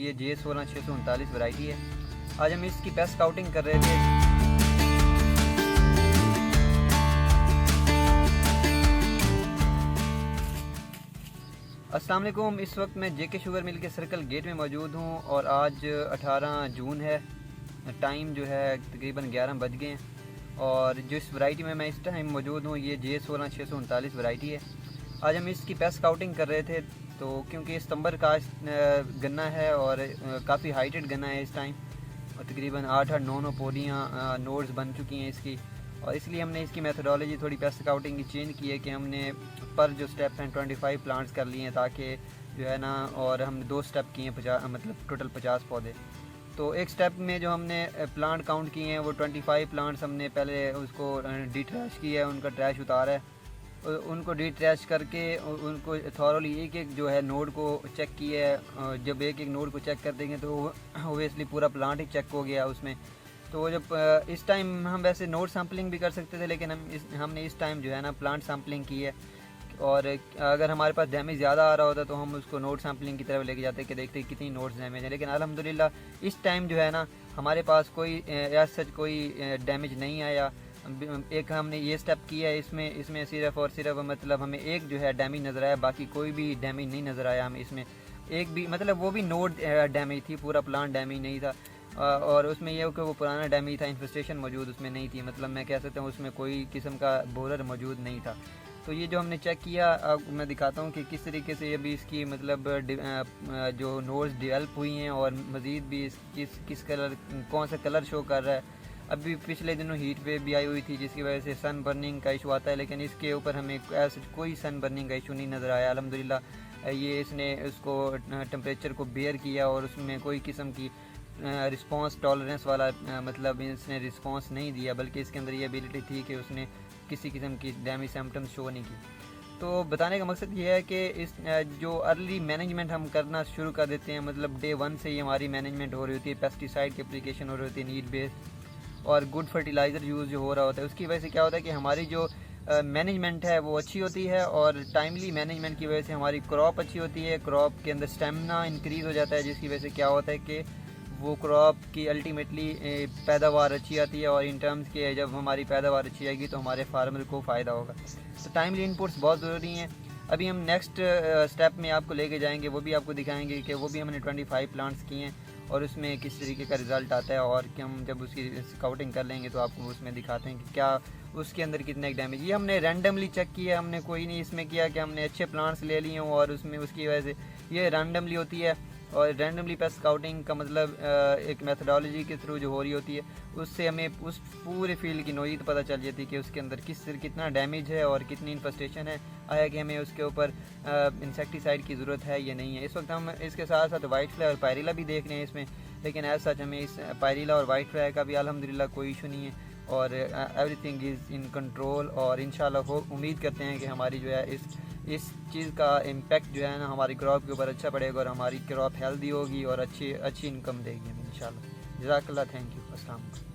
ये J16 639 variety है। आज हम इसकी पेस्ट स्काउटिंग कर रहे थे। अस्सलाम वालेकुम, इस वक्त मैं जेके शुगर मिल के सर्कल गेट में मौजूद हूँ और आज 18 जून है। टाइम जो है तकरीबन 11 बज गए हैं और जिस वैरायटी में मैं इस टाइम मौजूद हूँ ये J16 639 वैरायटी है। आज हम इसकी पेस्ट स्काउटिंग कर रहे थे, तो क्योंकि सितंबर का गन्ना है और काफ़ी हाइटेड गन्ना है इस टाइम, और तकरीबन 8-9 पोलियाँ नोड्स बन चुकी हैं इसकी, और इसलिए हमने इसकी मेथडोलॉजी थोड़ी पेस्ट स्काउटिंग की चेंज की है कि हमने पर जो स्टेप हैं 25 प्लांट्स कर लिए हैं, ताकि जो है ना, और हमने 2 स्टेप किए हैं 50, मतलब टोटल 50 पौधे। तो एक स्टेप में जो हमने प्लांट काउंट किए हैं वो 25 प्लांट्स हमने पहले उसको डी ट्रैश किया है, उनका ट्रैश उतारा है, उनको डी ट्रैश करके उनको थॉरली एक एक जो है नोड को चेक किया है। जब एक एक नोड को चेक कर देंगे तो ओबियसली पूरा प्लांट ही चेक हो गया उसमें। तो जब इस टाइम हम वैसे नोड सैम्पलिंग भी कर सकते थे, लेकिन हमने इस टाइम जो है ना प्लांट सैम्पलिंग की है, और अगर हमारे पास डैमेज ज़्यादा आ रहा होता तो हम उसको नोड सैम्पलिंग की तरफ लेके जाते कि देखते कितनी नोड्स डैमेज है। लेकिन अल्हम्दुलिल्लाह इस टाइम जो है ना हमारे पास कोई सच कोई डैमेज नहीं आया। एक हमने ये स्टेप किया है, इसमें सिर्फ और सिर्फ मतलब हमें एक जो है डैमेज नज़र आया, बाकी कोई भी डैमेज नहीं नज़र आया हमें इसमें एक भी, मतलब वो भी नोड डैमेज थी, पूरा प्लांट डैमेज नहीं था। और उसमें यह कि वो पुराना डैमेज था, इन्फेस्टेशन मौजूद उसमें नहीं थी, मतलब मैं कह सकता हूँ उसमें कोई किस्म का बोरर मौजूद नहीं था। तो ये जो हमने चेक किया, अब मैं दिखाता हूँ कि किस तरीके से अभी इसकी मतलब जो नोड्स डेवलप हुई हैं, और मज़ीद भी किस कलर, कौन सा कलर शो कर रहा है। अभी पिछले दिनों हीट वेव भी आई हुई थी जिसकी वजह से सन बर्निंग का इशू आता है, लेकिन इसके ऊपर हमें ऐसा कोई सन बर्निंग का इशू नहीं नज़र आया। अल्हम्दुलिल्लाह ये इसने उसको टेम्परेचर को बेयर किया और उसमें कोई किस्म की रिस्पांस टॉलरेंस वाला मतलब इसने रिस्पांस नहीं दिया, बल्कि इसके अंदर ये एबिलिटी थी कि उसने किसी किस्म की डैमेज सिम्टम्स शो नहीं की। तो बताने का मकसद ये है कि इस जो अर्ली मैनेजमेंट हम करना शुरू कर देते हैं, मतलब डे 1 से ही हमारी मैनेजमेंट हो रही होती है, पेस्टिसाइड की एप्लीकेशन हो रही होती है नीड बेस्ड, और गुड फर्टिलाइज़र यूज़ जो हो रहा होता है, उसकी वजह से क्या होता है कि हमारी जो मैनेजमेंट है वो अच्छी होती है, और टाइमली मैनेजमेंट की वजह से हमारी क्रॉप अच्छी होती है, क्रॉप के अंदर स्टेमिना इंक्रीज़ हो जाता है, जिसकी वजह से क्या होता है कि वो क्रॉप की अल्टीमेटली पैदावार अच्छी आती है, और इन टर्म्स के जब हमारी पैदावार अच्छी आएगी तो हमारे फार्मर को फ़ायदा होगा। तो टाइमली इनपुट्स बहुत ज़रूरी हैं। अभी हम नेक्स्ट स्टेप में आपको लेके जाएंगे, वो भी आपको दिखाएंगे कि वो भी हमने 25 प्लांट्स किए हैं और उसमें किस तरीके का रिज़ल्ट आता है, और कि हम जब उसकी स्काउटिंग कर लेंगे तो आपको उसमें दिखाते हैं कि क्या उसके अंदर कितने डैमेज। ये हमने रैंडमली चेक किया, हमने कोई नहीं इसमें किया कि हमने अच्छे प्लांट्स ले लिए हों और उसमें उसकी वजह से ये रैंडमली होती है। और रैंडमली पेस्ट स्काउटिंग का मतलब एक मेथडोलॉजी के थ्रू जो हो रही होती है, उससे हमें उस पूरे फील्ड की नोईत पता चल जाती है कि उसके अंदर कितना डैमेज है और कितनी इन्फेस्टेशन है, आया कि हमें उसके ऊपर इंसेक्टिसाइड की ज़रूरत है या नहीं है। इस वक्त हम इसके साथ साथ वाइट फ्लाई और पायरिला भी देख रहे हैं इसमें, लेकिन एज सच हमें इस पायरिला और वाइट फ्लाई का भी अल्हम्दुलिल्लाह कोई इशू नहीं है, और एवरीथिंग इज़ इन कंट्रोल। और इंशाल्लाह उम्मीद करते हैं कि हमारी जो है इस चीज़ का इम्पेक्ट जो है ना हमारी क्रॉप के ऊपर अच्छा पड़ेगा, और हमारी क्रॉप हेल्दी होगी और अच्छी इनकम देगी इंशाल्लाह। जज़ाकल्लाह, थैंक यू, अस्सलाम वालेकुम।